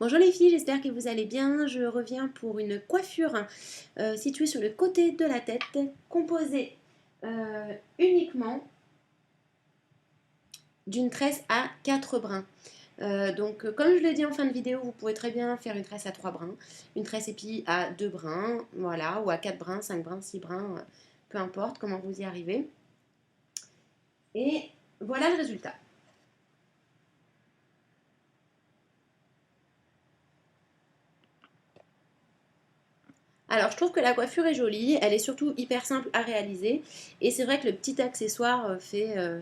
Bonjour les filles, j'espère que vous allez bien. Je reviens pour une coiffure située sur le côté de la tête, composée uniquement d'une tresse à 4 brins. Comme je l'ai dit en fin de vidéo, vous pouvez très bien faire une tresse à 3 brins, une tresse épi à 2 brins, voilà, ou à 4 brins, 5 brins, 6 brins, peu importe comment vous y arrivez. Et voilà le résultat. Alors, je trouve que la coiffure est jolie, elle est surtout hyper simple à réaliser. Et c'est vrai que le petit accessoire fait un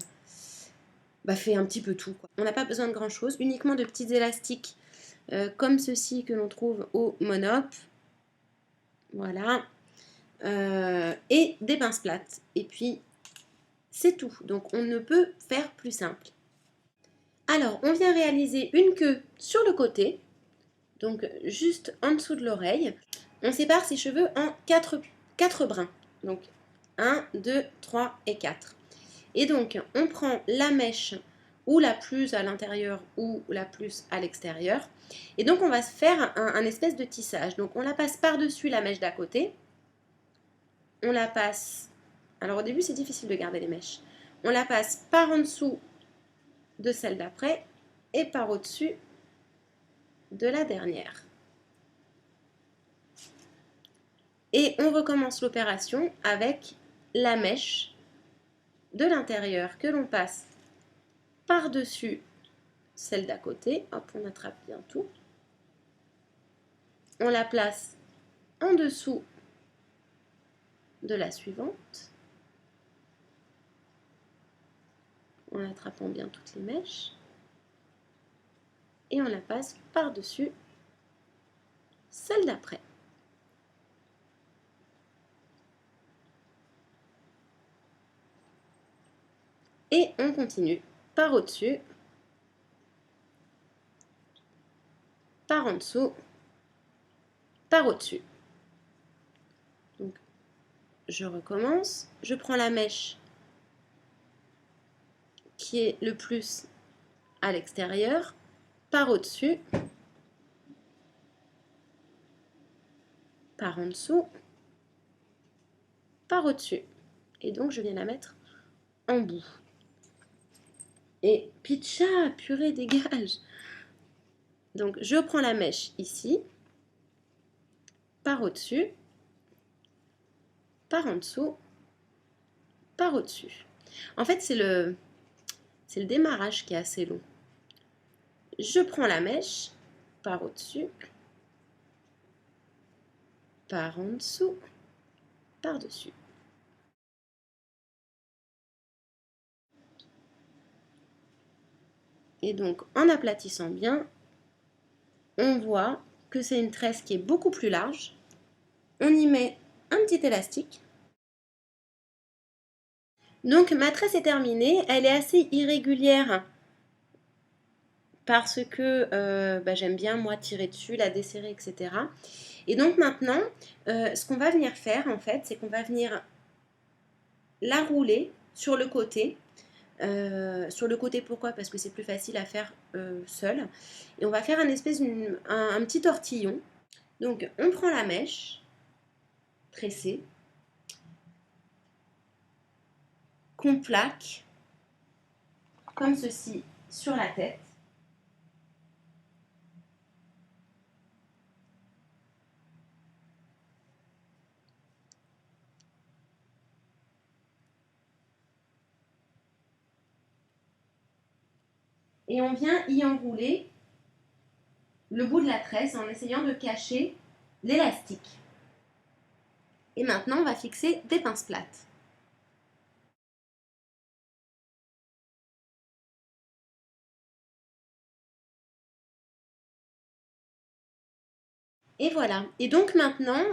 petit peu tout, quoi. On n'a pas besoin de grand chose, uniquement de petits élastiques comme ceci que l'on trouve au Monop. Voilà. Et des pinces plates. Et puis, c'est tout. Donc, on ne peut faire plus simple. Alors, on vient réaliser une queue sur le côté, donc juste en dessous de l'oreille. On sépare ses cheveux en 4 brins. Donc 1, 2, 3 et 4. Et donc on prend la mèche ou la plus à l'intérieur ou la plus à l'extérieur. Et donc on va se faire un espèce de tissage. Donc on la passe par-dessus la mèche d'à côté. On la passe... Alors au début c'est difficile de garder les mèches. On la passe par en dessous de celle d'après et par au-dessus de la dernière. Et on recommence l'opération avec la mèche de l'intérieur que l'on passe par-dessus celle d'à côté. Hop, on attrape bien tout. On la place en dessous de la suivante, en attrapant bien toutes les mèches. Et on la passe par-dessus celle d'après. Et on continue par au-dessus, par en dessous, par au-dessus. Donc, je recommence. Je prends la mèche qui est le plus à l'extérieur, par au-dessus, par en dessous, par au-dessus. Et donc, je viens la mettre en bout. Et pitcha, purée, dégage. Donc, je prends la mèche ici, par au-dessus, par en dessous, par au-dessus. En fait, c'est le démarrage qui est assez long. Je prends la mèche, par au-dessus, par en dessous, par dessus. Et donc, en aplatissant bien, on voit que c'est une tresse qui est beaucoup plus large. On y met un petit élastique. Donc, ma tresse est terminée. Elle est assez irrégulière parce que j'aime bien, moi, tirer dessus, la desserrer, etc. Et donc, maintenant, ce qu'on va venir faire, en fait, c'est qu'on va venir la rouler sur le côté. Sur le côté, pourquoi? Parce que c'est plus facile à faire seul. Et on va faire un petit tortillon. Donc, on prend la mèche tressée qu'on plaque comme ceci sur la tête. Et on vient y enrouler le bout de la tresse en essayant de cacher l'élastique. Et maintenant, on va fixer des pinces plates. Et voilà. Et donc maintenant,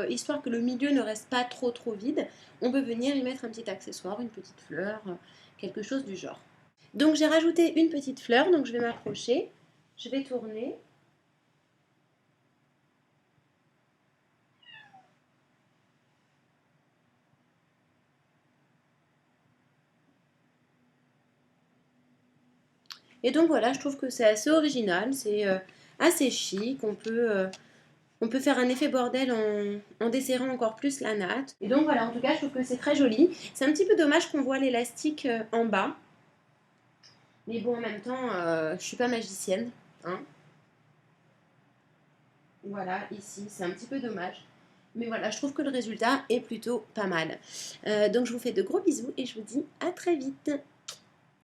histoire que le milieu ne reste pas trop vide, on peut venir y mettre un petit accessoire, une petite fleur, quelque chose du genre. Donc j'ai rajouté une petite fleur, donc je vais m'approcher, je vais tourner. Et donc voilà, je trouve que c'est assez original, c'est assez chic. On peut faire un effet bordel en desserrant encore plus la natte. Et donc voilà, en tout cas, je trouve que c'est très joli. C'est un petit peu dommage qu'on voit l'élastique en bas. Mais bon, en même temps, je suis pas magicienne, hein. Voilà, ici, c'est un petit peu dommage. Mais voilà, je trouve que le résultat est plutôt pas mal. Donc je vous fais de gros bisous et je vous dis à très vite.